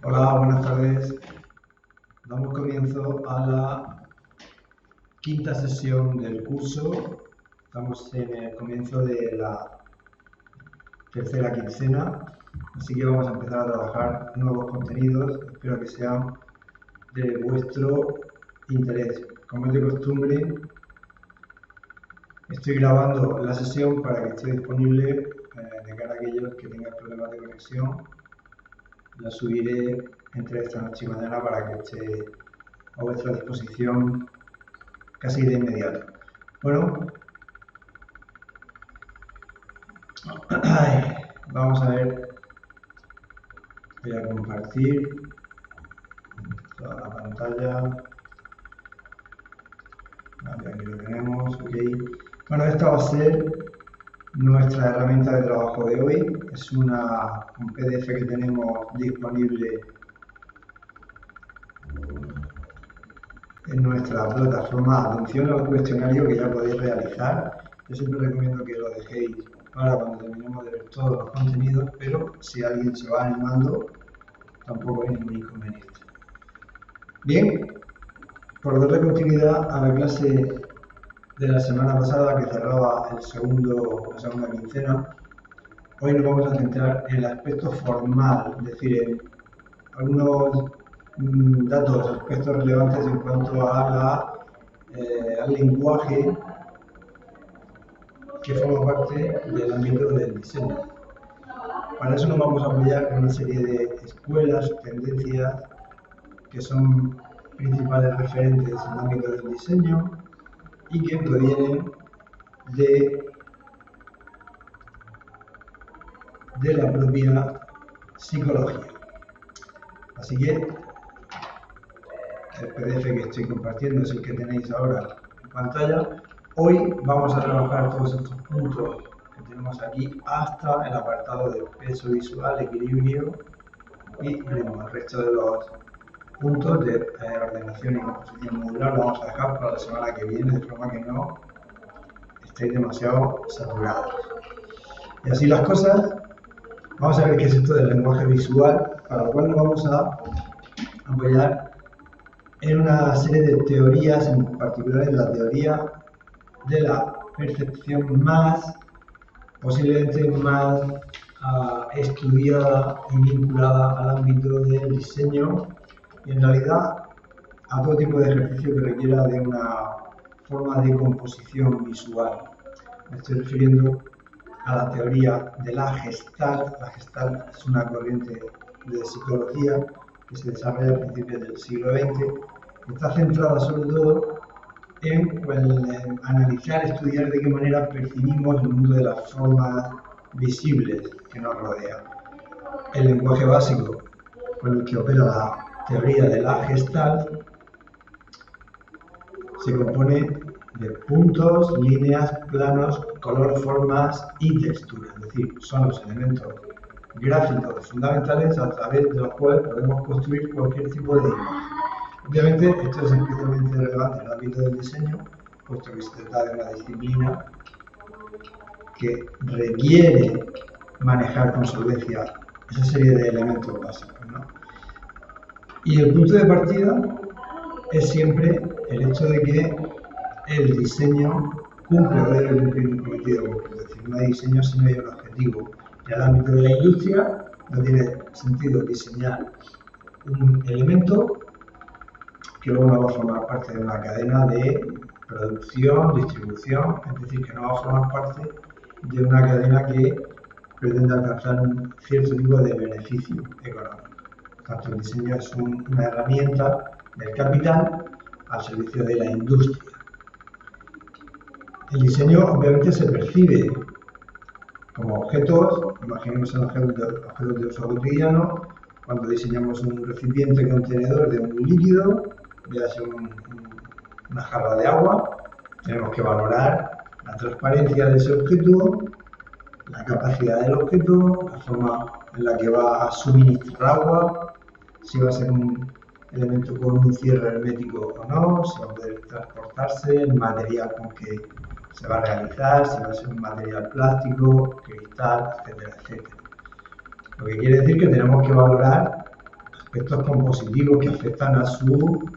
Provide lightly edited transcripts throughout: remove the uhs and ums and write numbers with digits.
Hola, buenas tardes. Damos comienzo a la quinta sesión del curso. Estamos en el comienzo de la tercera quincena, así que vamos a empezar a trabajar nuevos contenidos. Espero que sean de vuestro interés. Como es de costumbre, estoy grabando la sesión para que esté disponible de cara a aquellos que tengan problemas de conexión. La subiré entre esta noche y mañana para que esté a vuestra disposición casi de inmediato. Bueno, vamos a ver. Voy a compartir toda la pantalla. Vale, aquí lo tenemos, ok. Bueno, esta va a ser nuestra herramienta de trabajo de hoy. Es un PDF que tenemos disponible en nuestra plataforma. Atención al cuestionario que ya podéis realizar. Yo siempre recomiendo que lo dejéis para cuando terminemos de ver todos los contenidos, pero si alguien se va animando, tampoco hay ningún inconveniente. Bien, por darle continuidad a la clase de la semana pasada que cerraba la segunda quincena, hoy nos vamos a centrar en el aspecto formal, es decir, en algunos datos, aspectos relevantes en cuanto a al lenguaje que forma parte del ámbito del diseño. Para eso nos vamos a apoyar en una serie de escuelas, tendencias, que son principales referentes en el ámbito del diseño y que provienen de la propia psicología. Así que el PDF que estoy compartiendo es el que tenéis ahora en pantalla. Hoy vamos a trabajar todos estos puntos que tenemos aquí hasta el apartado de peso visual, equilibrio y ritmo. El resto de los puntos de ordenación y composición modular lo vamos a dejar para la semana que viene, de forma que no estéis demasiado saturados. Y así las cosas, vamos a ver qué es esto del lenguaje visual, para lo cual nos vamos a apoyar en una serie de teorías, en particular en la teoría de la percepción posiblemente más estudiada y vinculada al ámbito del diseño y en realidad a todo tipo de ejercicio que requiera de una forma de composición visual. Me estoy refiriendo a la teoría de la Gestalt. La Gestalt es una corriente de psicología que se desarrolla a principios del siglo XX y está centrada sobre todo en analizar, estudiar de qué manera percibimos el mundo de las formas visibles que nos rodean. El lenguaje básico con el que opera la teoría de la Gestalt se compone de puntos, líneas, planos, color, formas y textura. Es decir, son los elementos gráficos fundamentales a través de los cuales podemos construir cualquier tipo de imagen. Obviamente, esto es especialmente relevante en el ámbito del diseño, puesto que se trata de una disciplina que requiere manejar con solvencia esa serie de elementos básicos, ¿no? Y el punto de partida es siempre el hecho de que el diseño cumple o debe cumplir un cometido concreto. Es decir, no hay diseño si no hay un objetivo. En el ámbito de la industria no tiene sentido diseñar un elemento que luego no va a formar parte de una cadena de producción, distribución, es decir, que no va a formar parte de una cadena que pretende alcanzar un cierto tipo de beneficio económico. Por tanto, el diseño es una herramienta del capital al servicio de la industria. El diseño obviamente se percibe como objetos, imaginemos en objetos de uso cotidiano, cuando diseñamos un recipiente contenedor de un líquido, ya sea una jarra de agua, tenemos que valorar la transparencia de ese objeto, la capacidad del objeto, la forma en la que va a suministrar agua, si va a ser un elemento con un cierre hermético o no, si va a poder transportarse, el material con que se va a realizar, si va a ser un material plástico, cristal, etcétera, etcétera. Lo que quiere decir que tenemos que valorar aspectos compositivos que afectan a su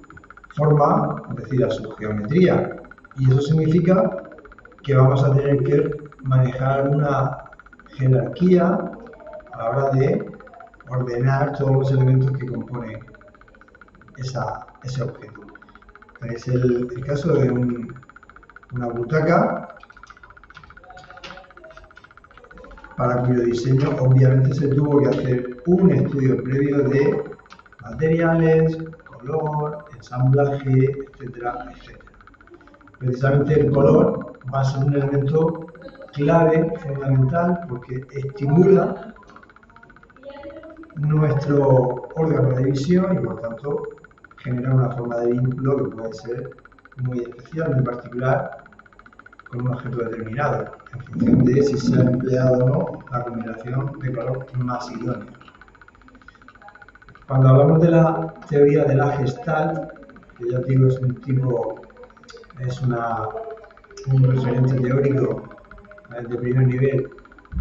forma, es decir, a su geometría. Y eso significa que vamos a tener que manejar una jerarquía a la hora de ordenar todos los elementos que componen ese objeto. Es el caso de una butaca, para cuyo diseño obviamente se tuvo que hacer un estudio previo de materiales, color, ensamblaje, etcétera, etcétera. Precisamente el color va a ser un elemento clave, fundamental, porque estimula nuestro órgano de visión y por tanto genera una forma de vínculo que puede ser muy especial, muy particular con un objeto determinado, en función de si se ha empleado o no la combinación de color más idónea. Cuando hablamos de la teoría de la Gestalt, que ya digo es un referente teórico de primer nivel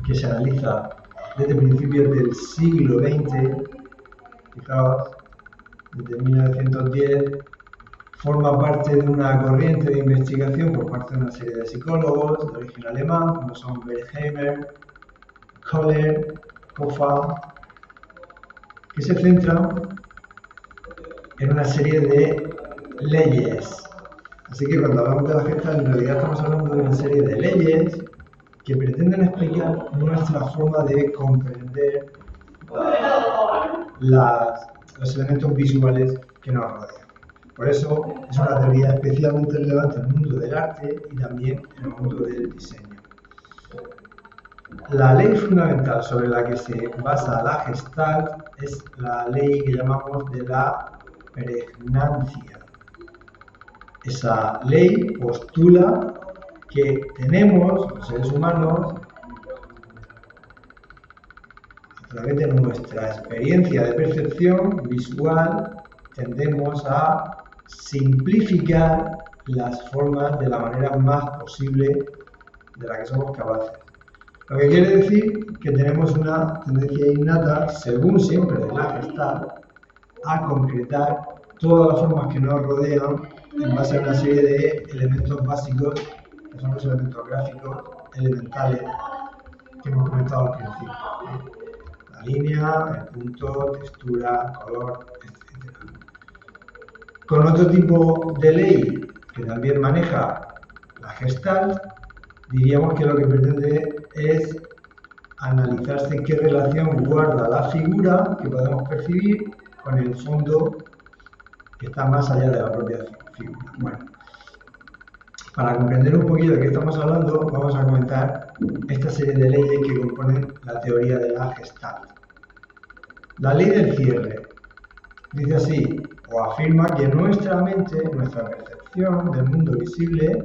que se analiza desde principios del siglo XX, fijaos, desde 1910, forma parte de una corriente de investigación por parte de una serie de psicólogos de origen alemán, como son Wertheimer, Kohler, Hoffa, que se centran en una serie de leyes. Así que cuando hablamos de la Gestalt, en realidad estamos hablando de una serie de leyes que pretenden explicar nuestra forma de comprender los elementos visuales que nos rodean. Por eso es una teoría especialmente relevante en el mundo del arte y también en el mundo del diseño. La ley fundamental sobre la que se basa la Gestalt es la ley que llamamos de la pregnancia. Esa ley postula que tenemos, los seres humanos, a través de nuestra experiencia de percepción visual, tendemos a simplificar las formas de la manera más posible de la que somos capaces. Lo que quiere decir que tenemos una tendencia innata, según siempre de la Gestalt, a concretar todas las formas que nos rodean en base a una serie de elementos básicos, que son los elementos gráficos elementales que hemos comentado al principio. La línea, el punto, textura, color, etc. Con otro tipo de ley que también maneja la Gestalt, diríamos que lo que pretende es analizarse qué relación guarda la figura que podemos percibir con el fondo que está más allá de la propia figura. Bueno, para comprender un poquito de qué estamos hablando, vamos a comentar esta serie de leyes que componen la teoría de la Gestalt. La ley del cierre dice así, o afirma que nuestra mente, nuestra percepción del mundo visible,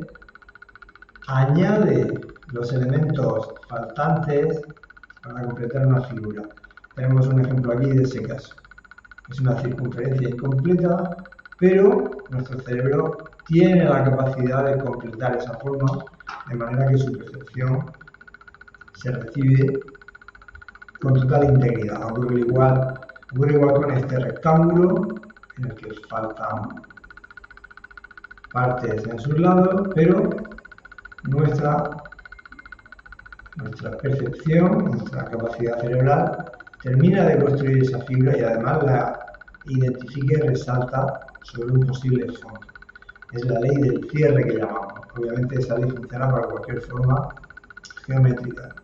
añade los elementos faltantes para completar una figura. Tenemos un ejemplo aquí de ese caso. Es una circunferencia incompleta, pero nuestro cerebro tiene la capacidad de completar esa forma de manera que su percepción se recibe con total integridad. Ocurre igual con este rectángulo en el que faltan partes en sus lados, pero nuestra percepción, nuestra capacidad cerebral termina de construir esa figura y además la identifica y resalta sobre un posible fondo. Es la ley del cierre que llamamos. Obviamente esa ley funciona para cualquier forma geométrica.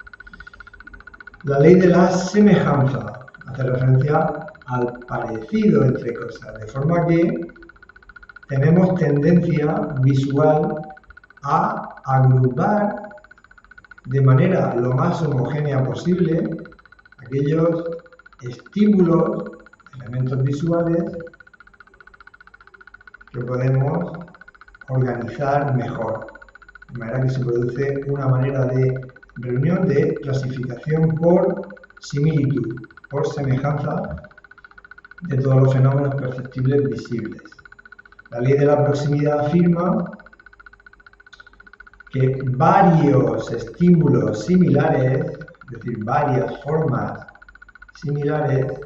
La ley de la semejanza hace referencia al parecido entre cosas, de forma que tenemos tendencia visual a agrupar de manera lo más homogénea posible aquellos estímulos, elementos visuales que podemos organizar mejor, de manera que se produce una manera de reunión de clasificación por similitud, por semejanza de todos los fenómenos perceptibles visibles. La ley de la proximidad afirma que varios estímulos similares, es decir, varias formas similares,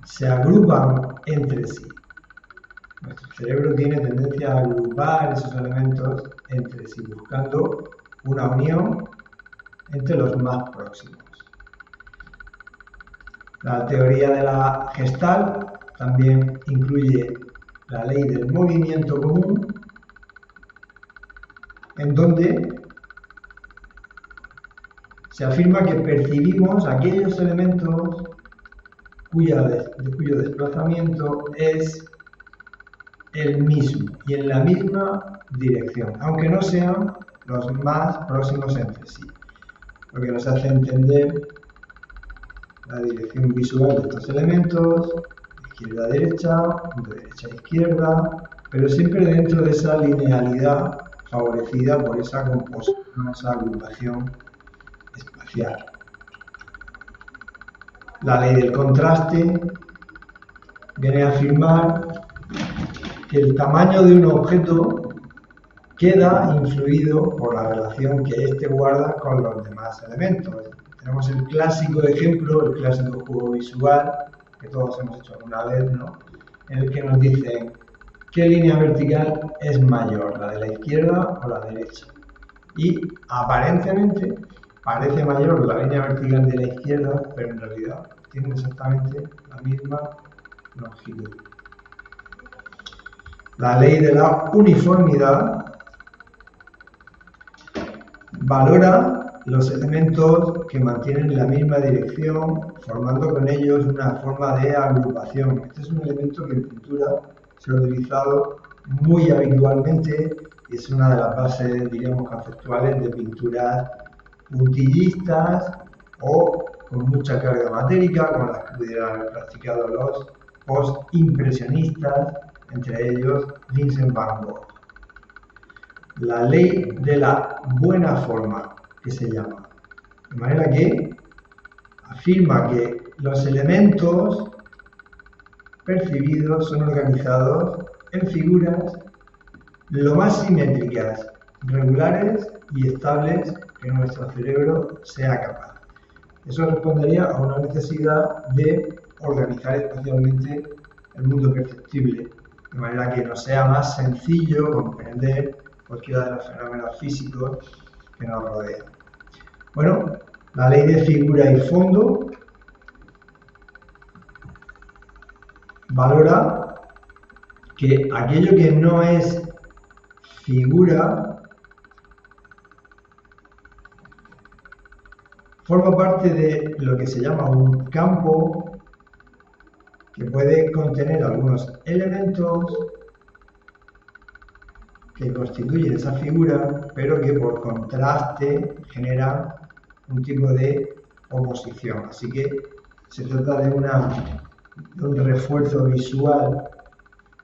se agrupan entre sí. Nuestro cerebro tiene tendencia a agrupar esos elementos entre sí, buscando una unión entre los más próximos. La teoría de la Gestalt también incluye la ley del movimiento común, en donde se afirma que percibimos aquellos elementos cuyo desplazamiento es el mismo y en la misma dirección, aunque no sean los más próximos entre sí, lo que nos hace entender la dirección visual de estos elementos, izquierda a derecha, de derecha a izquierda, pero siempre dentro de esa linealidad favorecida por esa composición, esa agrupación espacial. La ley del contraste viene a afirmar que el tamaño de un objeto queda influido por la relación que éste guarda con los demás elementos. Tenemos el clásico ejemplo, el clásico juego visual, que todos hemos hecho alguna vez, ¿no? En el que nos dicen qué línea vertical es mayor, la de la izquierda o la derecha. Y aparentemente parece mayor la línea vertical de la izquierda, pero en realidad tiene exactamente la misma longitud. La ley de la uniformidad valora los elementos que mantienen la misma dirección, formando con ellos una forma de agrupación. Este es un elemento que en pintura se ha utilizado muy habitualmente y es una de las bases, digamos, conceptuales de pinturas puntillistas o con mucha carga matérica, como las que pudieran haber practicado los post-impresionistas, entre ellos Vincent van Gogh. La ley de la buena forma, que se llama. De manera que afirma que los elementos percibidos son organizados en figuras lo más simétricas, regulares y estables que nuestro cerebro sea capaz. Eso respondería a una necesidad de organizar espacialmente el mundo perceptible, de manera que nos sea más sencillo comprender cualquiera de los fenómenos físicos que nos rodean. Bueno, la ley de figura y fondo valora que aquello que no es figura forma parte de lo que se llama un campo que puede contener algunos elementos que constituyen esa figura, pero que por contraste generan un tipo de oposición. Así que se trata de un refuerzo visual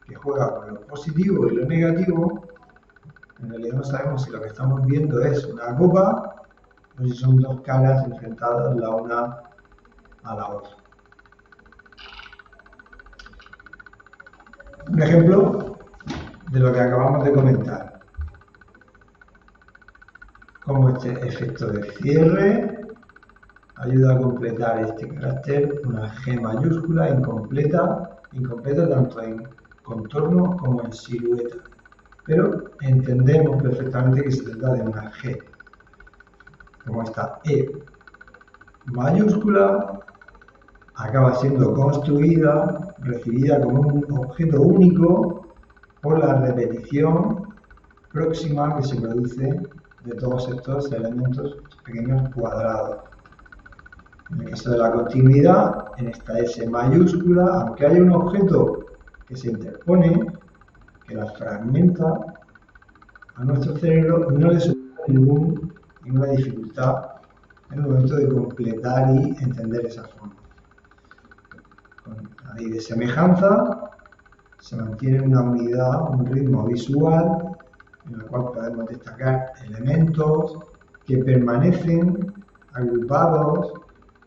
que juega con lo positivo y lo negativo. En realidad no sabemos si lo que estamos viendo es una copa o si son dos caras enfrentadas la una a la otra. Un ejemplo de lo que acabamos de comentar, como este efecto de cierre ayuda a completar este carácter, una G mayúscula incompleta tanto en contorno como en silueta, pero entendemos perfectamente que se trata de una G, como esta E mayúscula acaba siendo construida, recibida como un objeto único por la repetición próxima que se produce de todos estos elementos pequeños cuadrados. En el caso de la continuidad, en esta S mayúscula, aunque haya un objeto que se interpone, que la fragmenta, a nuestro cerebro no le supone ninguna dificultad en el momento de completar y entender esa forma. Con la ley de semejanza se mantiene una unidad, un ritmo visual en el cual podemos destacar elementos que permanecen agrupados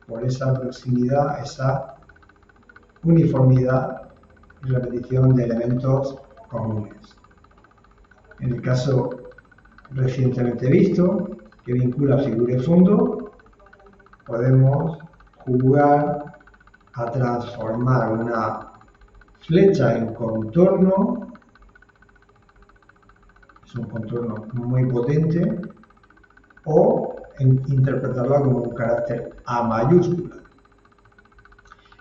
por esa proximidad, esa uniformidad y repetición de elementos comunes. En el caso recientemente visto, que vincula figura y fondo, podemos jugar a transformar una flecha en contorno, es un contorno muy potente, o interpretarla como un carácter A mayúscula.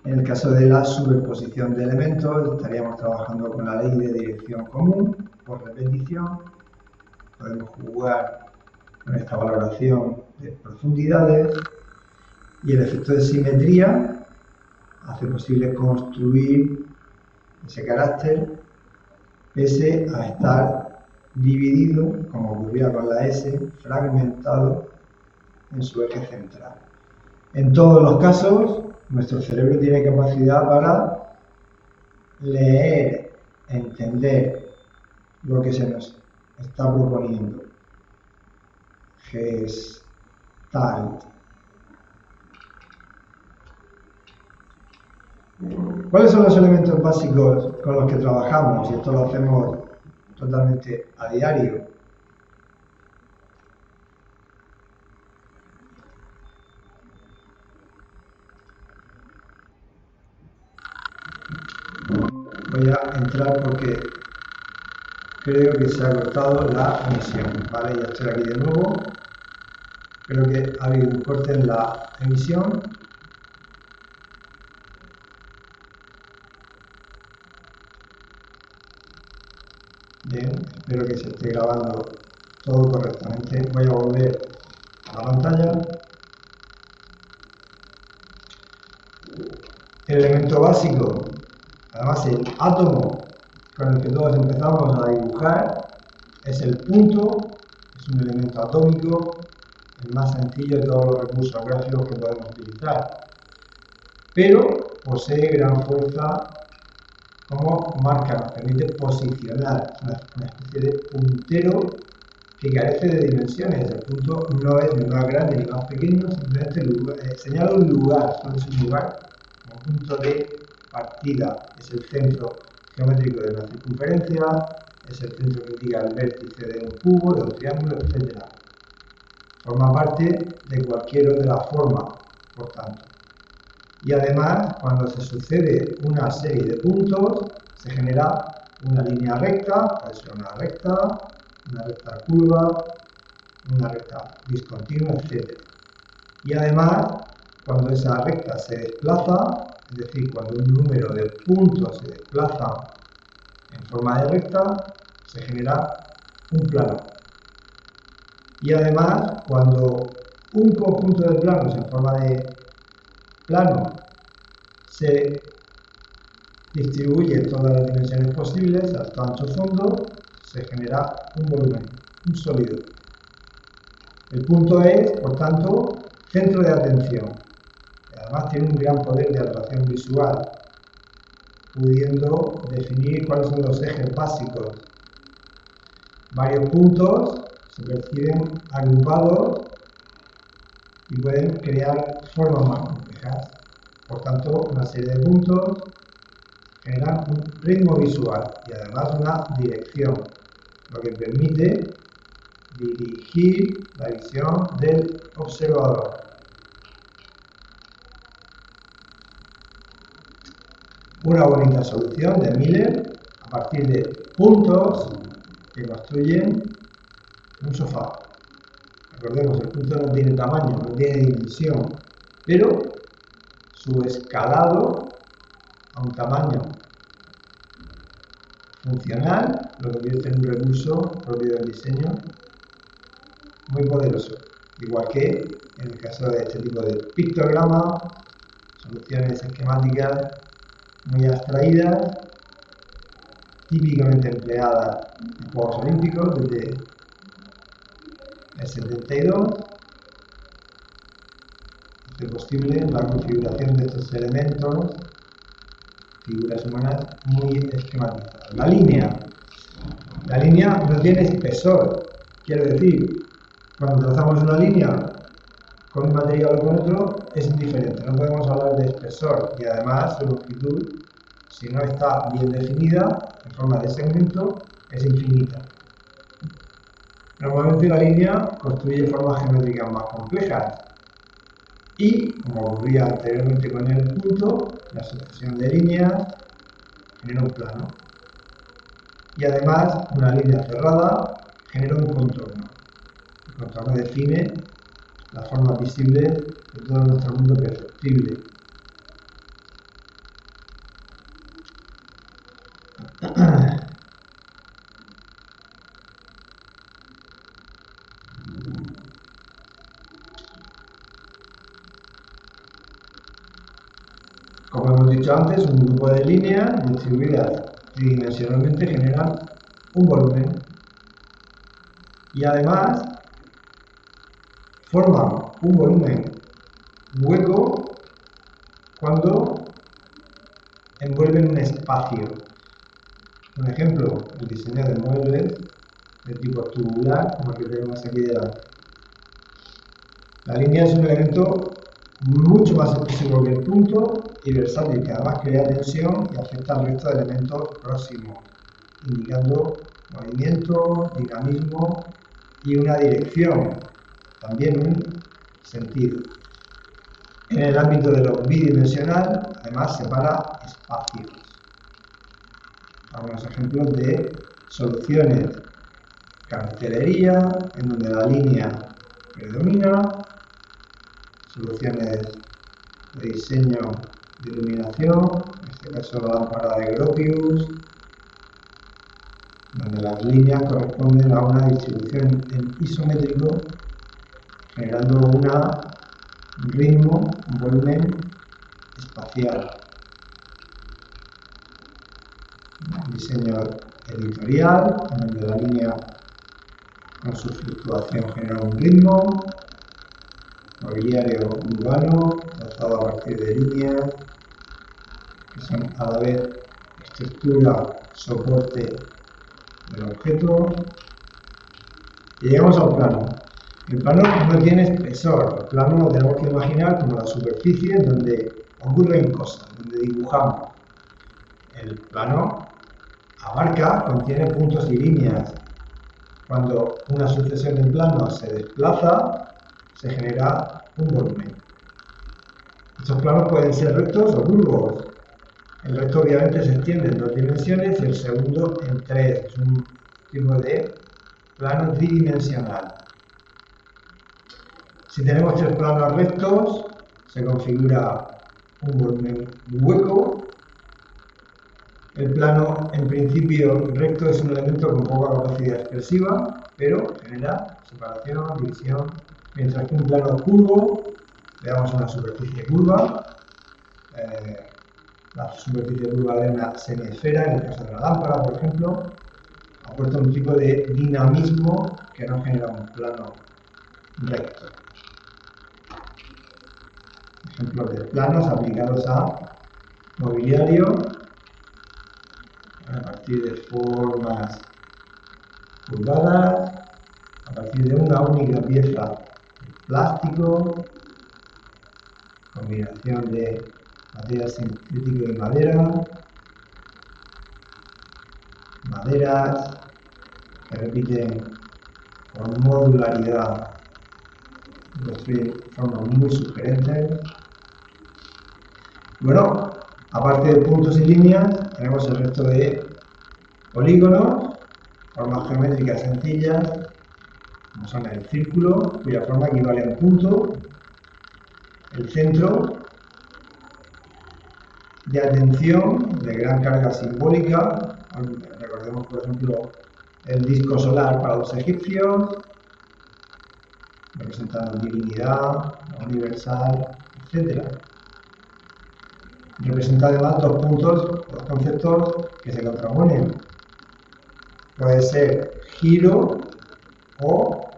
En el caso de la superposición de elementos, estaríamos trabajando con la ley de dirección común por repetición. Podemos jugar con esta valoración de profundidades, y el efecto de simetría hace posible construir ese carácter pese a estar dividido, como ocurría con la S, fragmentado en su eje central. En todos los casos, nuestro cerebro tiene capacidad para leer, entender lo que se nos está proponiendo. Gestalt. ¿Cuáles son los elementos básicos con los que trabajamos? Y esto lo hacemos totalmente a diario. Voy a entrar porque creo que se ha cortado la emisión. Vale, ya estoy aquí de nuevo. Creo que ha habido un corte en la emisión. Bien, espero que se esté grabando todo correctamente. Voy a volver a la pantalla. El elemento básico, además el átomo con el que todos empezamos a dibujar, es el punto. Es un elemento atómico, el más sencillo de todos los recursos gráficos que podemos utilizar, pero posee gran fuerza como marca, nos permite posicionar, una especie de puntero que carece de dimensiones. El punto no es ni más grande ni más pequeño, simplemente señala un lugar, solo es un lugar como punto de partida. Es el centro geométrico de una circunferencia, es el centro que indica el vértice de un cubo, de un triángulo, etc. Forma parte de cualquier otra forma, por tanto. Y además, cuando se sucede una serie de puntos, se genera una línea recta, puede ser una recta curva, una recta discontinua, etc. Y además, cuando esa recta se desplaza, es decir, cuando un número de puntos se desplaza en forma de recta, se genera un plano. Y además, cuando un conjunto de planos en forma de plano se distribuye en todas las dimensiones posibles, hasta ancho fondo, se genera un volumen, un sólido. El punto es, por tanto, centro de atención. Y además tiene un gran poder de atracción visual, pudiendo definir cuáles son los ejes básicos. Varios puntos se perciben agrupados y pueden crear formas más complejas. Por tanto, una serie de puntos generan un ritmo visual y además una dirección, lo que permite dirigir la visión del observador. Una bonita solución de Miller a partir de puntos que construyen un sofá. Recordemos, el punto no tiene tamaño, no tiene dimensión, pero su escalado a un tamaño funcional lo convierte en un recurso propio del diseño muy poderoso. Igual que en el caso de este tipo de pictogramas, soluciones esquemáticas muy abstraídas, típicamente empleadas en Juegos Olímpicos desde el 72, hace posible la configuración de estos elementos, figuras humanas muy esquematizadas. La línea no tiene espesor, quiero decir, cuando trazamos una línea con un material o con otro es indiferente, no podemos hablar de espesor, y además su longitud, si no está bien definida en forma de segmento, es infinita. Normalmente la línea construye formas geométricas más complejas, Y, como ocurría anteriormente con el punto, la sucesión de líneas genera un plano. Y además, una línea cerrada genera un contorno. El contorno define la forma visible de todo nuestro mundo perceptible. Como hemos dicho antes, un grupo de líneas distribuidas tridimensionalmente generan un volumen y además forman un volumen hueco cuando envuelven un espacio. Un ejemplo, el diseño de muebles de tipo tubular, como el que tenemos aquí delante. La línea es un elemento mucho más expresivo que el punto y versátil, que además crea tensión y afecta al resto de elementos próximos, indicando movimiento, dinamismo y una dirección, también un sentido. En el ámbito de lo bidimensional, además, separa espacios. Algunos ejemplos de soluciones: cartelería, en donde la línea predomina; soluciones de diseño de iluminación, en este caso la lámpara de Gropius, donde las líneas corresponden a una distribución en isométrico, generando un ritmo, un volumen espacial. Diseño editorial, en donde la línea con su fluctuación genera un ritmo. Mobiliario urbano, trazado a partir de líneas que son a la vez estructura, soporte del objeto. Y llegamos al plano. El plano no tiene espesor. El plano lo tenemos que imaginar como la superficie donde ocurren cosas, donde dibujamos. El plano abarca, contiene puntos y líneas. Cuando una sucesión de planos se desplaza, se genera un volumen. Estos planos pueden ser rectos o curvos. El recto obviamente se extiende en 2 dimensiones y el segundo en 3. Es un tipo de plano tridimensional. Si tenemos 3 planos rectos, se configura un volumen hueco. El plano, en principio, recto es un elemento con poca capacidad expresiva, pero genera separación, división, mientras que un plano curvo, veamos una superficie curva, la superficie curva de una semiesfera, en el caso de la lámpara, por ejemplo, aporta un tipo de dinamismo que no genera un plano recto. Ejemplos de planos aplicados a mobiliario, a partir de formas curvadas, a partir de una única pieza de plástico, combinación de material sintético y maderas que repiten con modularidad, construyen formas muy sugerentes. Bueno, aparte de puntos y líneas, tenemos el resto de polígonos, formas geométricas sencillas, como son el círculo, cuya forma equivale a un punto, el centro de atención, de gran carga simbólica. Recordemos, por ejemplo, el disco solar para los egipcios, representando divinidad, universal, etc. Representa además 2 puntos, 2 conceptos que se contraponen. Puede ser giro o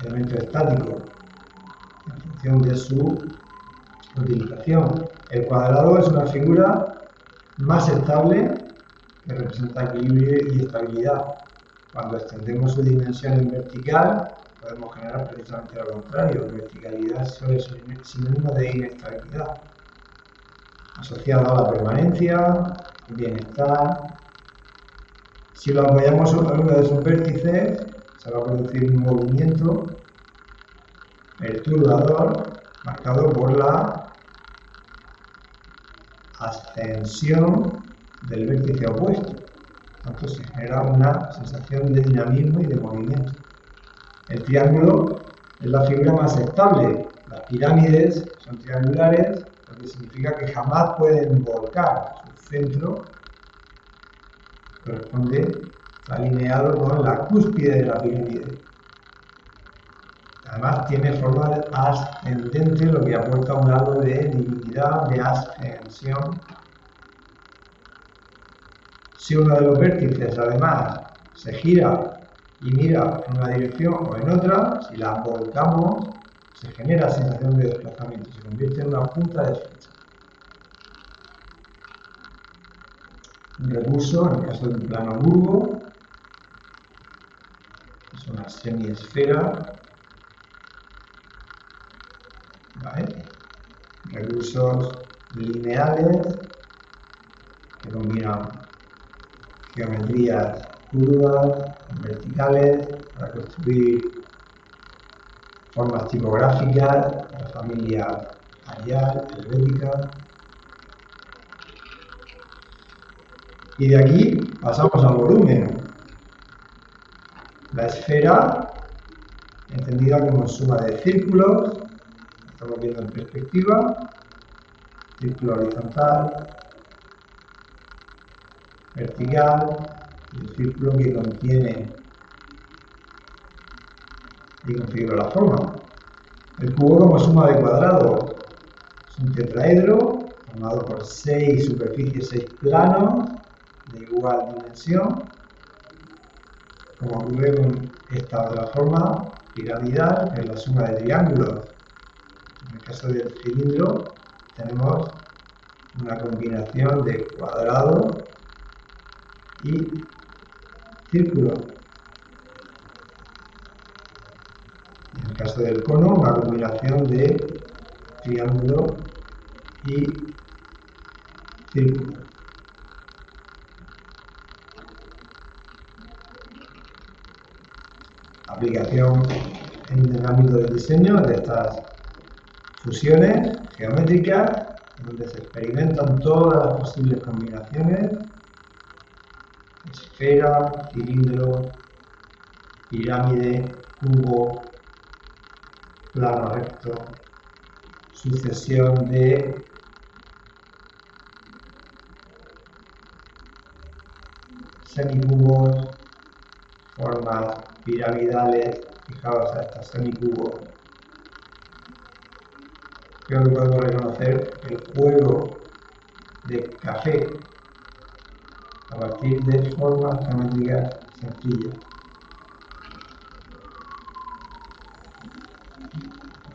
elemento estático, en función de su utilización. El cuadrado es una figura más estable que representa equilibrio y estabilidad. Cuando extendemos su dimensión en vertical, podemos generar precisamente lo contrario. Verticalidad suele ser sinónimo de inestabilidad, asociado a la permanencia, el bienestar. Si lo apoyamos sobre uno de sus vértices, se va a producir un movimiento perturbador marcado por la ascensión del vértice opuesto. Por tanto, se genera una sensación de dinamismo y de movimiento. El triángulo es la figura más estable. Las pirámides son triangulares, lo que significa que jamás pueden volcar. Su centro está alineado con la cúspide de la pirámide. Además tiene forma ascendente, lo que aporta un halo de divinidad, de ascensión. Si uno de los vértices además se gira y mira en una dirección o en otra, si la volcamos, se genera sensación de desplazamiento, se convierte en una punta de flecha. Un recurso, en el caso de un plano curvo, es una semiesfera. ¿Vale? Recursos lineales que combinan geometrías curvas, verticales, para construir formas tipográficas de la familia Arial, helvética. Y de aquí pasamos al volumen. La esfera, entendida como suma de círculos, estamos viendo en perspectiva, círculo horizontal, vertical, y el círculo que contiene y configura la forma. El cubo como suma de cuadrados es un tetraedro formado por 6 superficies, 6 planos de igual dimensión, como ocurre con esta otra forma piramidal, que es la suma de triángulos. En el caso del cilindro tenemos una combinación de cuadrado y círculo. En el caso del cono, una combinación de triángulo y círculo. Aplicación en el ámbito del diseño de estas fusiones geométricas, donde se experimentan todas las posibles combinaciones: esfera, cilindro, pirámide, cubo, plano recto, sucesión de semicubos, formas piramidales. Fijaos a estos semicubos. Creo que podemos reconocer el juego de café a partir de formas geométricas sencillas.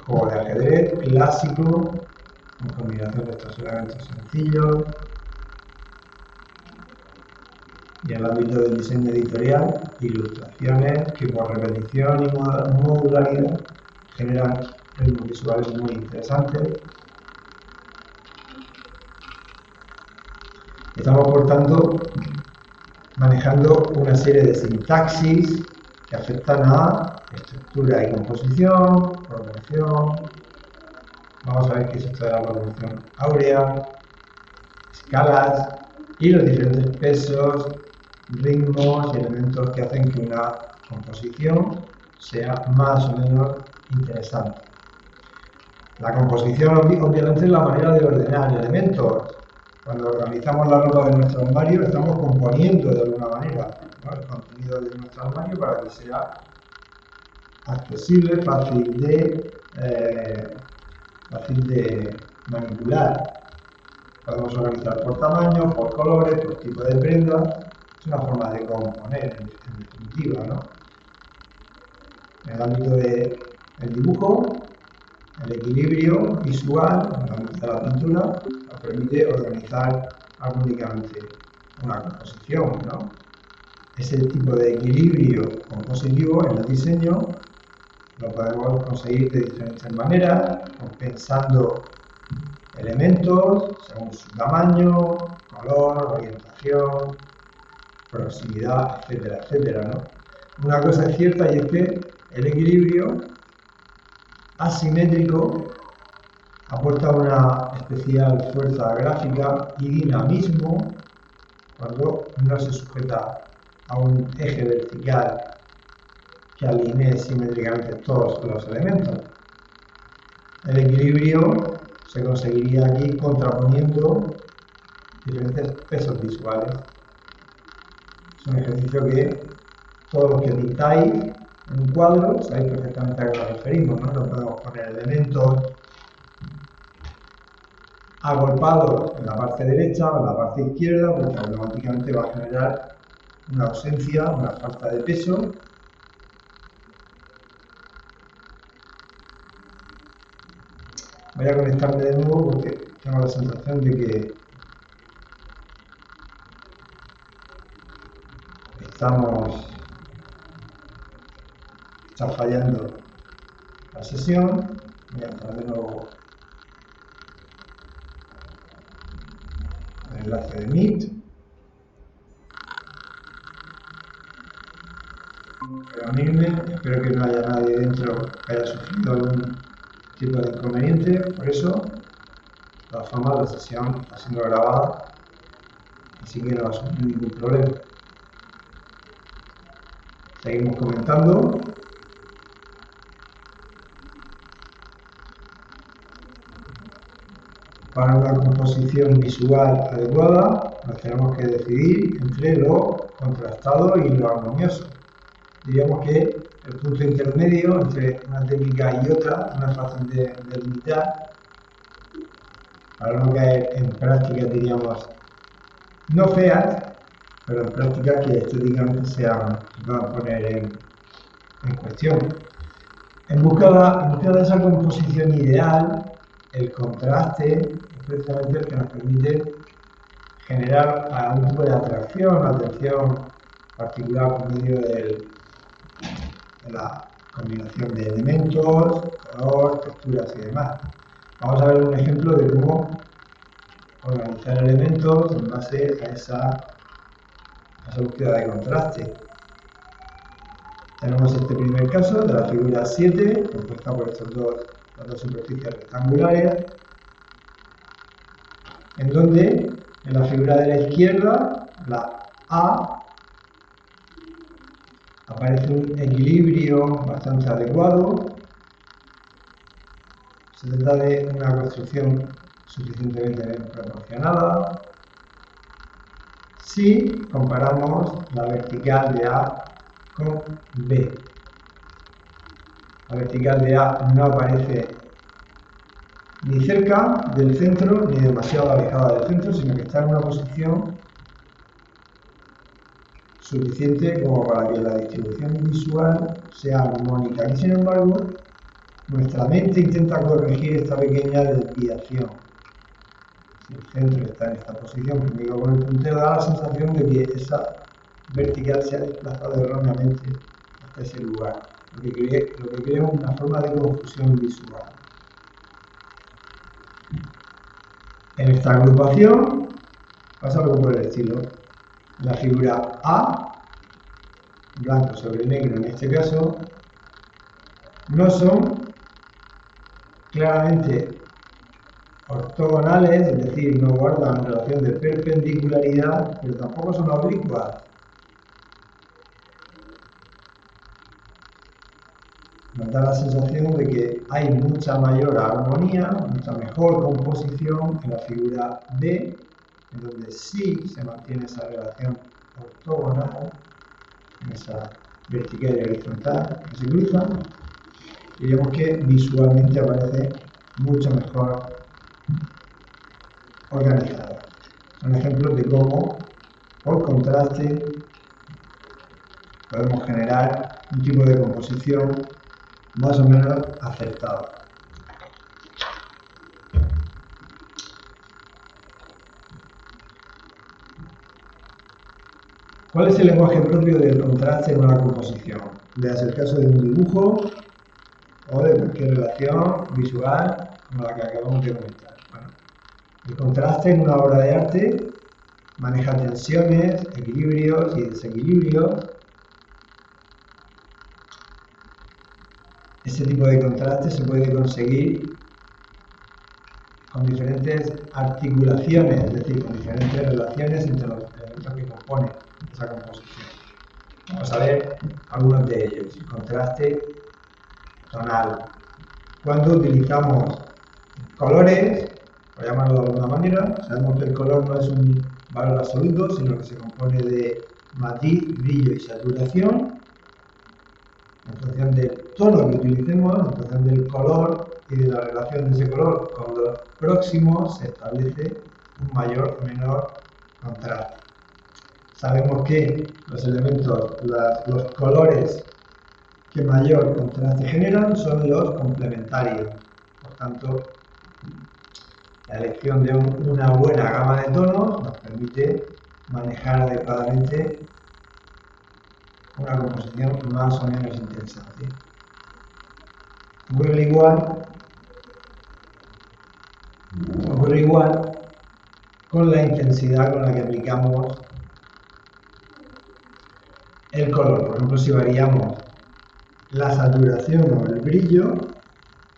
Juego de ajedrez clásico, con combinación de estos elementos sencillos. Y en el ámbito del diseño editorial, ilustraciones que por repetición y modularidad generan ritmos visuales muy interesantes. Estamos, por tanto, manejando una serie de sintaxis que afectan a estructura y composición, progresión. Vamos a ver qué es esto de la progresión áurea, escalas y los diferentes pesos, ritmos y elementos que hacen que una composición sea más o menos interesante. La composición, obviamente, es la manera de ordenar elementos. Cuando organizamos la ropa de nuestro armario, estamos componiendo de alguna manera, ¿no?, el contenido de nuestro armario para que sea accesible, fácil de manipular. Podemos organizar por tamaño, por colores, por tipo de prenda. Es una forma de componer, en definitiva, ¿no? En el ámbito del dibujo, el equilibrio visual, en el ámbito de la pintura, nos permite organizar armónicamente una composición, ¿no? Ese tipo de equilibrio compositivo en el diseño lo podemos conseguir de diferentes maneras, compensando elementos según su tamaño, color, orientación, proximidad, etcétera, etcétera, ¿no? Una cosa es cierta, y es que el equilibrio asimétrico, aporta una especial fuerza gráfica y dinamismo cuando no se sujeta a un eje vertical que alinee simétricamente todos los elementos. El equilibrio se conseguiría aquí contraponiendo diferentes pesos visuales. Es un ejercicio que todos los que pintáis en un cuadro sabéis perfectamente a qué nos referimos, ¿no? No podemos poner elementos agolpados en la parte derecha o en la parte izquierda, porque automáticamente va a generar una ausencia, una falta de peso. Voy a conectarme de nuevo porque tengo la sensación de que está fallando la sesión. Voy a entrar de nuevo al enlace de Meet. Reunirme, espero que no haya nadie dentro que haya sufrido algún tipo de inconveniente, por eso, de todas formas, la sesión está siendo grabada, así que no va a sufrir ningún problema. Seguimos comentando. Para una composición visual adecuada, nos tenemos que decidir entre lo contrastado y lo armonioso. Diríamos que el punto intermedio entre una técnica y otra no es fácil de delimitar. Para no caer en prácticas, diríamos, no feas, pero en prácticas que estéticamente se puedan poner en cuestión. En busca de esa composición ideal, el contraste es precisamente el que nos permite generar algún tipo de atracción, atención particular por medio de la combinación de elementos, color, texturas y demás. Vamos a ver un ejemplo de cómo organizar elementos en base a esa búsqueda de contraste. Tenemos este primer caso de la figura 7, compuesta por estas dos superficies rectangulares, en donde en la figura de la izquierda, la A, aparece un equilibrio bastante adecuado. Se trata de una construcción suficientemente bien proporcionada. Si comparamos la vertical de A con B. La vertical de A no aparece ni cerca del centro ni demasiado alejada del centro, sino que está en una posición suficiente como para que la distribución visual sea armónica. Y sin embargo, nuestra mente intenta corregir esta pequeña desviación. Si el centro está en esta posición, que digo con el puntero, da la sensación de que esa vertical se ha desplazado erróneamente hasta ese lugar, lo que crea una forma de confusión visual. En esta agrupación pasa algo por el estilo. La figura A, blanco sobre negro en este caso, no son claramente ortogonales, es decir, no guardan relación de perpendicularidad, pero tampoco son oblicuas. Nos da la sensación de que hay mucha mayor armonía, mucha mejor composición en la figura B, en donde sí se mantiene esa relación ortogonal, en esa vertical y horizontal que se cruzan, y vemos que visualmente aparece mucho mejor organizada. Son ejemplos de cómo, por contraste, podemos generar un tipo de composición más o menos acertado. ¿Cuál es el lenguaje propio del contraste en una composición? Veas el caso de un dibujo o de cualquier relación visual como la que acabamos de comentar. Bueno, el contraste en una obra de arte maneja tensiones, equilibrios y desequilibrios. ese tipo de contraste se puede conseguir con diferentes articulaciones, es decir, con diferentes relaciones entre los elementos que componen esa composición. Vamos a ver algunos de ellos. El contraste tonal. Cuando utilizamos colores, por llamarlo de alguna manera, sabemos que el color no es un valor absoluto, sino que se compone de matiz, brillo y saturación. En función del tono que utilicemos, en función del color y de la relación de ese color con los próximos, se establece un mayor o menor contraste. Sabemos que los elementos, los colores que mayor contraste generan son los complementarios. Por tanto, la elección de una buena gama de tonos nos permite manejar adecuadamente una composición más o menos interesante. Ocurre igual con la intensidad con la que aplicamos el color. Por ejemplo, si variamos la saturación o el brillo,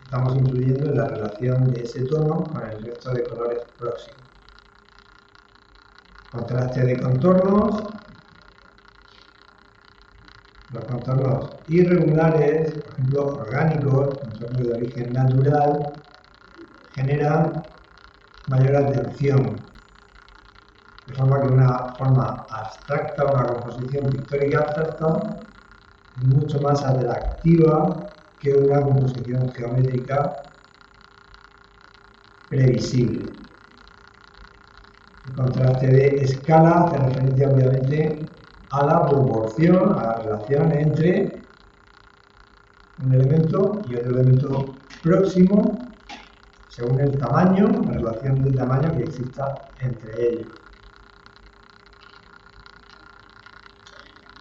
estamos influyendo en la relación de ese tono con el resto de colores próximos. Contraste de contornos. Los contornos irregulares, por ejemplo orgánicos, contornos de origen natural, generan mayor atención, de forma que una forma abstracta, una composición pictórica abstracta, es mucho más atractiva que una composición geométrica previsible. El contraste de escala hace referencia obviamente a la proporción, a la relación entre un elemento y otro elemento próximo según el tamaño, la relación de tamaño que exista entre ellos.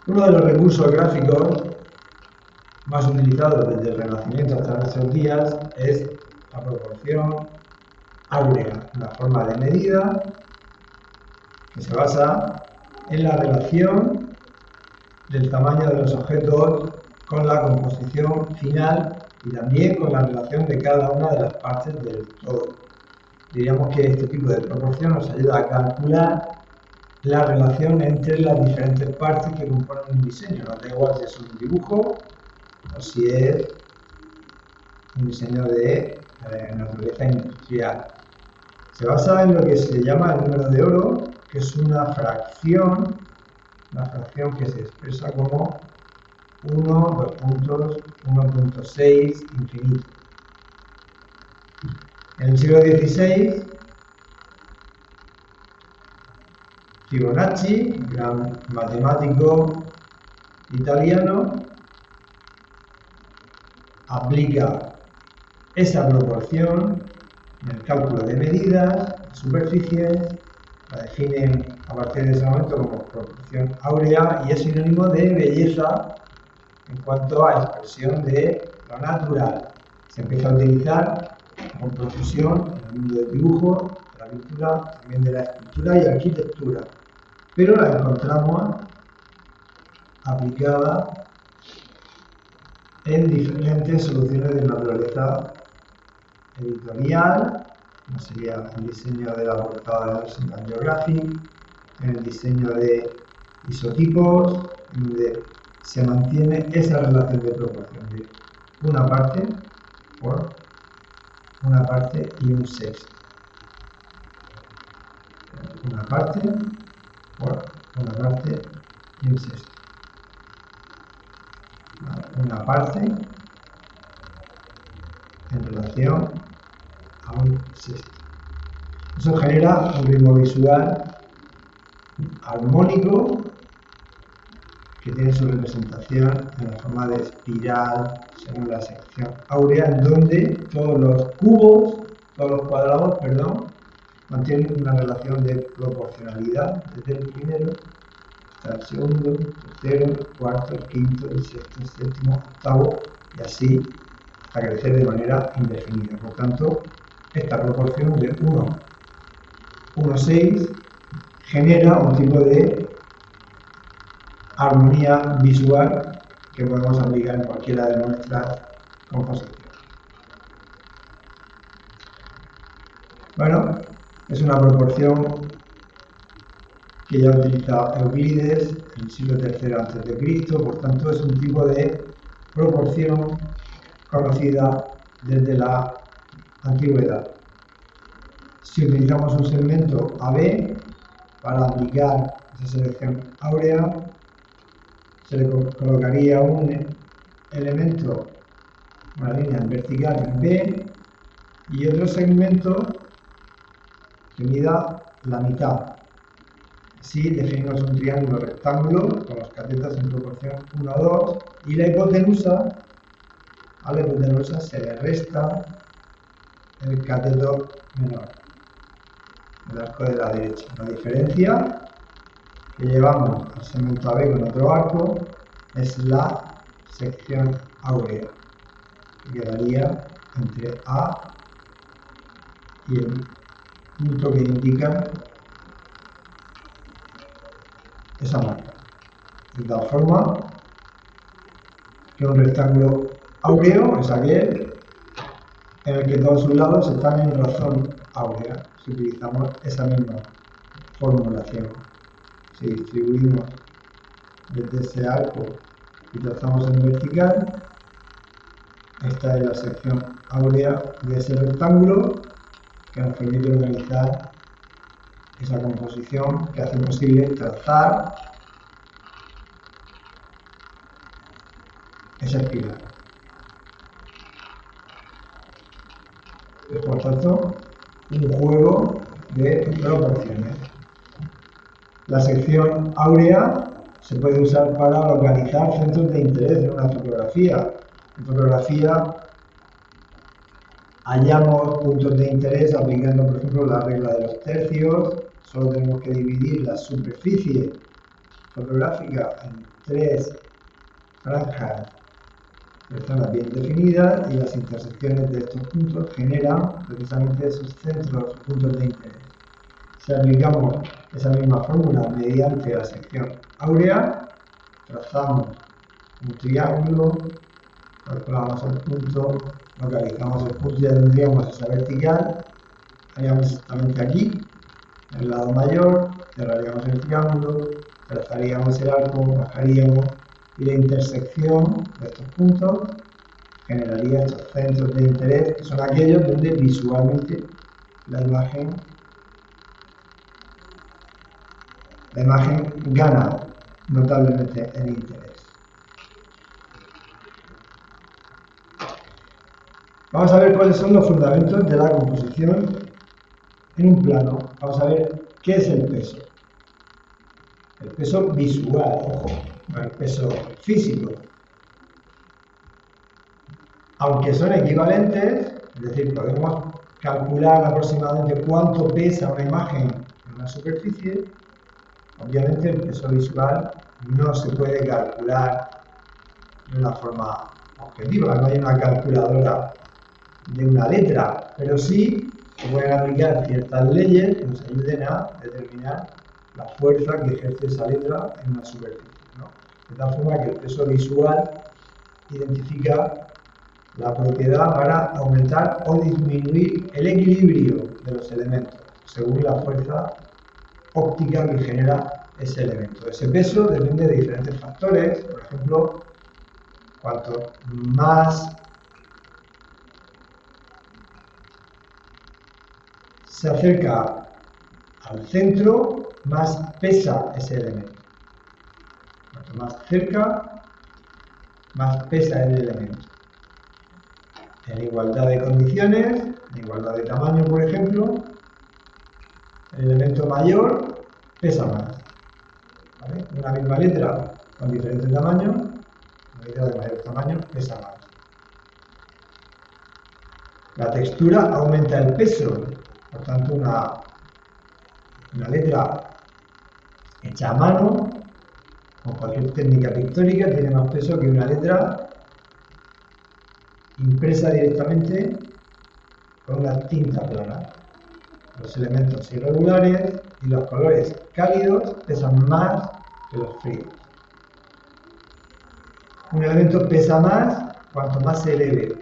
Uno de los recursos gráficos más utilizados desde el Renacimiento hasta nuestros días es la proporción áurea, una forma de medida que se basa en la relación del tamaño de los objetos con la composición final y también con la relación de cada una de las partes del todo. Diríamos que este tipo de proporción nos ayuda a calcular la relación entre las diferentes partes que componen un diseño. No da igual si es un dibujo o si es un diseño de naturaleza industrial. Se basa en lo que se llama el número de oro, que es una fracción que se expresa como 1, 1.6 infinito. En el siglo XVI, Fibonacci, gran matemático italiano, aplica esa proporción en el cálculo de medidas, de superficies, la define a partir de ese momento como proporción áurea y es sinónimo de belleza en cuanto a expresión de lo natural. Se empieza a utilizar con profusión en el mundo del dibujo, de la pintura, también de la escultura y arquitectura, pero la encontramos aplicada en diferentes soluciones de naturaleza editorial, como sería el diseño de la portada de National Geographic, en el diseño de isotipos, en donde se mantiene esa relación de proporción de una parte por una parte y un sexto. Una parte por una parte y un sexto. Una parte en relación a un sexto. Eso genera un ritmo visual armónico que tiene su representación en la forma de espiral según la sección áurea, en donde todos los cuadrados, mantienen una relación de proporcionalidad desde el primero hasta el segundo, tercero, cuarto, quinto, sexto, séptimo, octavo y así hasta crecer de manera indefinida. Por tanto, esta proporción de 1:6 genera un tipo de armonía visual que podemos aplicar en cualquiera de nuestras composición. Bueno, es una proporción que ya utiliza Euclides en el siglo III a.C., por tanto es un tipo de proporción conocida desde la antigüedad. Si utilizamos un segmento AB para aplicar esa selección áurea, se le colocaría un elemento, una línea en vertical en B y otro segmento que mida la mitad. Así definimos un triángulo rectángulo con los catetos en proporción 1 a 2 y la hipotenusa, a la hipotenusa se le resta el cateto menor, el arco de la derecha. La diferencia que llevamos al segmento AB con otro arco es la sección áurea, que quedaría entre A y el punto que indica esa marca. De tal forma que un rectángulo áureo es aquel en el que todos sus lados están en razón áurea, si utilizamos esa misma formulación. Si distribuimos desde ese arco y trazamos en vertical, esta es la sección áurea de ese rectángulo que nos permite organizar esa composición que hace posible trazar esa espiral. Es por tanto un juego de proporciones. La sección áurea se puede usar para localizar centros de interés en una fotografía. En fotografía hallamos puntos de interés aplicando, por ejemplo, la regla de los tercios. Solo tenemos que dividir la superficie fotográfica en 3 franjas de zonas bien definidas y las intersecciones de estos puntos generan precisamente esos centros, puntos de interés. Si aplicamos esa misma fórmula mediante la sección áurea, trazamos un triángulo, calculamos el punto, localizamos el punto y ya tendríamos esa vertical, haríamos exactamente aquí, en el lado mayor, cerraríamos el triángulo, trazaríamos el arco, bajaríamos y la intersección de estos puntos generaría estos centros de interés, que son aquellos donde visualmente la imagen gana notablemente en interés. Vamos a ver cuáles son los fundamentos de la composición en un plano. Vamos a ver qué es el peso. El peso visual, ojo, no el peso físico. Aunque son equivalentes, es decir, podemos calcular aproximadamente cuánto pesa una imagen en una superficie, obviamente el peso visual no se puede calcular de una forma objetiva, no hay una calculadora de una letra, pero sí se pueden aplicar ciertas leyes que nos ayuden a determinar la fuerza que ejerce esa letra en una superficie, ¿no? De tal forma que el peso visual identifica la propiedad para aumentar o disminuir el equilibrio de los elementos según la fuerza óptica que genera ese elemento. Ese peso depende de diferentes factores, por ejemplo, cuanto más se acerca al centro, más pesa ese elemento. Cuanto más cerca, más pesa el elemento. En igualdad de condiciones, en igualdad de tamaño, por ejemplo, el elemento mayor pesa más. ¿Vale? Una misma letra con diferente tamaño, una letra de mayor tamaño pesa más. La textura aumenta el peso, por tanto una letra hecha a mano, con cualquier técnica pictórica, tiene más peso que una letra impresa directamente con una tinta plana. Los elementos irregulares y los colores cálidos pesan más que los fríos. Un elemento pesa más cuanto más se eleve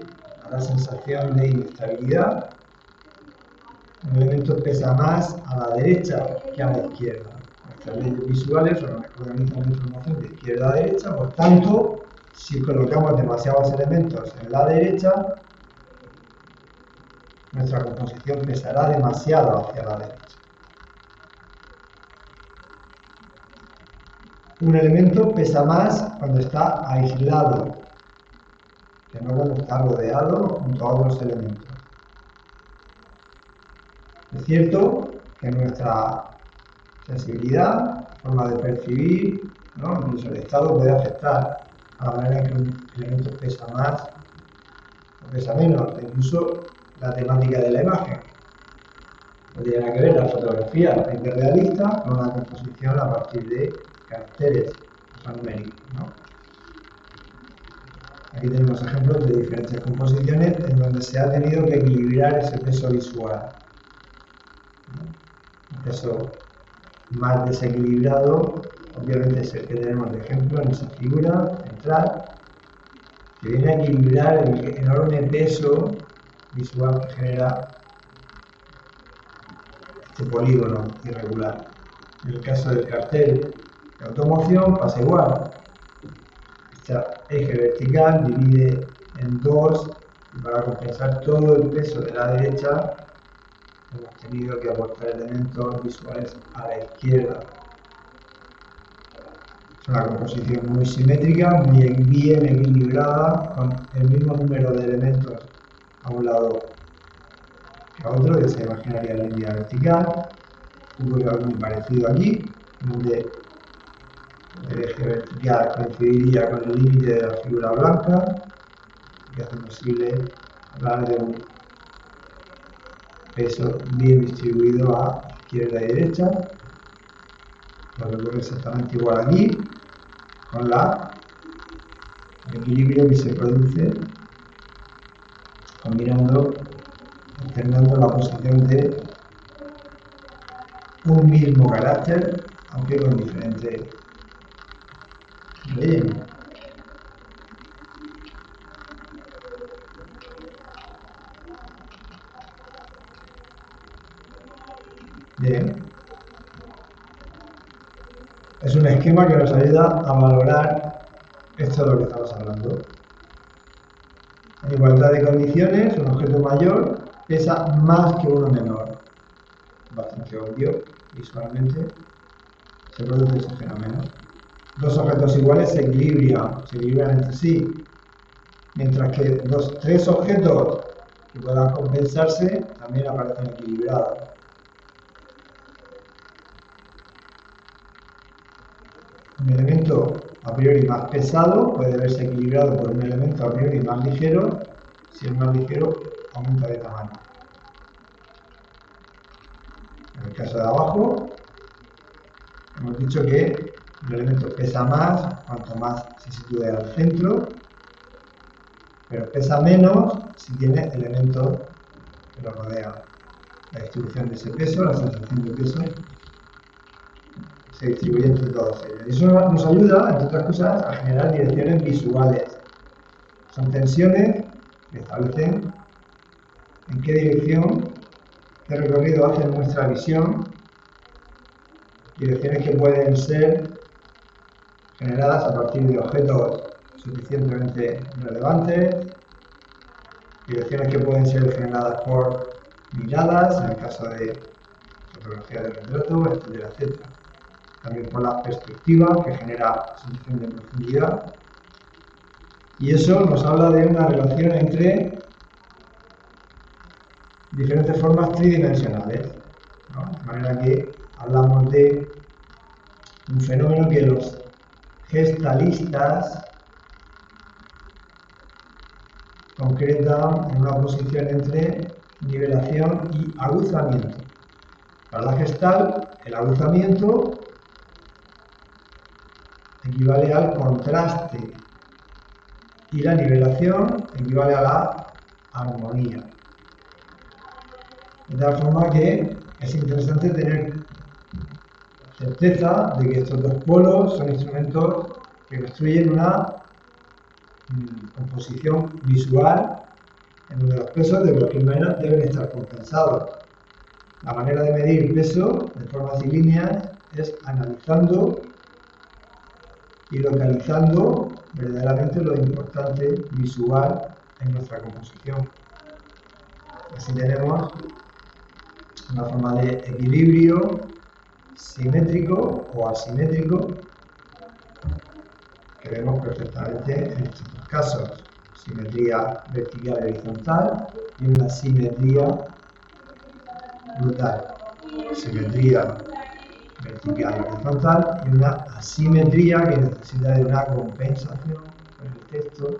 a la sensación de inestabilidad, un elemento pesa más a la derecha que a la izquierda. Nuestras leyes visuales organizan la información de izquierda a derecha, por tanto, si colocamos demasiados elementos en la derecha, nuestra composición pesará demasiado hacia la derecha. Un elemento pesa más cuando está aislado, que no cuando está rodeado junto a otros elementos. Es cierto que nuestra sensibilidad, forma de percibir, ¿no? Incluso el estado puede afectar a la manera en que un elemento pesa más o pesa menos, incluso la temática de la imagen. No tiene nada que ver la fotografía hiperrealista con una composición a partir de caracteres alfanuméricos, ¿no? Aquí tenemos ejemplos de diferentes composiciones en donde se ha tenido que equilibrar ese peso visual. Un peso más desequilibrado, obviamente, es el que tenemos de ejemplo en esa figura central, que viene a equilibrar el enorme peso visual que genera este polígono irregular. En el caso del cartel de automoción pasa igual. Este eje vertical divide en dos y para compensar todo el peso de la derecha hemos tenido que aportar elementos visuales a la izquierda. Es una composición muy simétrica, muy bien equilibrada, con el mismo número de elementos a un lado que a otro, ya se imaginaría la línea vertical. Ocurre algo muy parecido aquí, donde el eje vertical coincidiría con el límite de la figura blanca, que hace posible hablar de un peso bien distribuido a izquierda y derecha. Lo que ocurre exactamente igual aquí, con el equilibrio que se produce combinando, alternando la posición de un mismo carácter, aunque con diferente relleno. Bien. Es un esquema que nos ayuda a valorar esto de lo que estamos hablando. En igualdad de condiciones, un objeto mayor pesa más que uno menor. Bastante obvio, visualmente, se produce ese fenómeno. Dos objetos iguales se equilibran entre sí, mientras que tres objetos que puedan compensarse también aparecen equilibrados. Un elemento a priori más pesado puede verse equilibrado por un elemento a priori más ligero si el más ligero aumenta de tamaño. En el caso de abajo, hemos dicho que el elemento pesa más cuanto más se sitúe al centro, pero pesa menos si tiene elementos que lo rodean. La distribución de ese peso, la sensación de peso, se distribuye entre todos ellos. Y eso nos ayuda, entre otras cosas, a generar direcciones visuales. Son tensiones que establecen en qué dirección, qué recorrido hace nuestra visión, direcciones que pueden ser generadas a partir de objetos suficientemente relevantes, direcciones que pueden ser generadas por miradas, en el caso de fotografía de retrato, etcétera, etcétera. También por la perspectiva, que genera sensación de profundidad. Y eso nos habla de una relación entre diferentes formas tridimensionales, ¿no? De manera que hablamos de un fenómeno que los gestalistas concretan en una posición entre nivelación y aguzamiento. Para la Gestalt, el aguzamiento equivale al contraste y la nivelación equivale a la armonía. De tal forma que es interesante tener certeza de que estos dos polos son instrumentos que construyen una composición visual en donde los pesos de cualquier manera deben estar compensados. La manera de medir peso de formas y líneas es analizando y localizando verdaderamente lo importante visual en nuestra composición. Así tenemos una forma de equilibrio simétrico o asimétrico que vemos perfectamente en estos dos casos: simetría vertical y horizontal y una simetría brutal. Simetría vertical y horizontal y una asimetría que necesita de una compensación en el texto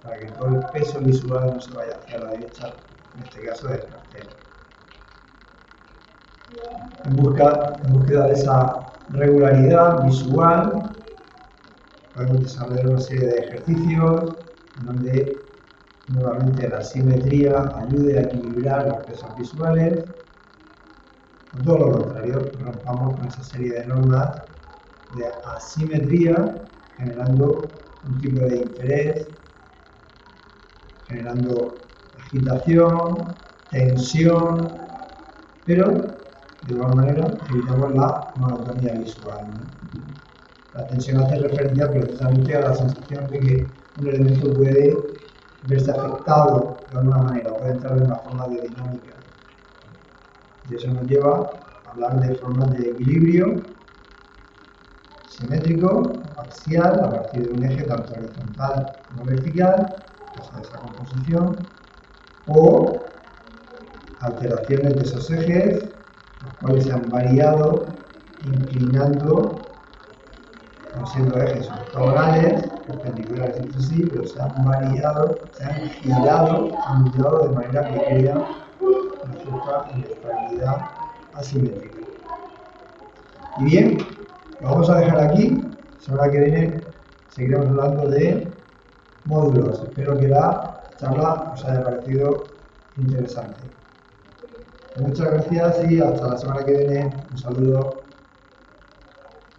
para que todo el peso visual no se vaya hacia la derecha, en este caso del cartel. En búsqueda de esa regularidad visual, podemos desarrollar una serie de ejercicios en donde nuevamente la simetría ayude a equilibrar los pesos visuales. O todo lo contrario, rompamos con esa serie de normas de asimetría, generando un tipo de interés, generando agitación, tensión, pero de igual manera evitamos la monotonía visual, ¿no? La tensión hace referencia precisamente a la sensación de que un elemento puede verse afectado de alguna manera, puede entrar en una forma de dinámica. Y eso nos lleva a hablar de formas de equilibrio simétrico, axial, a partir de un eje tanto horizontal como vertical, caso de esa composición, o alteraciones de esos ejes, los cuales se han variado inclinando, no siendo ejes ortogonales, perpendiculares entre sí, pero se han variado, se han girado de manera que crea una cierta inestabilidad asimétrica. Y bien, lo vamos a dejar aquí. La semana que viene seguiremos hablando de módulos. Espero que la charla os haya parecido interesante. Muchas gracias y hasta la semana que viene. Un saludo.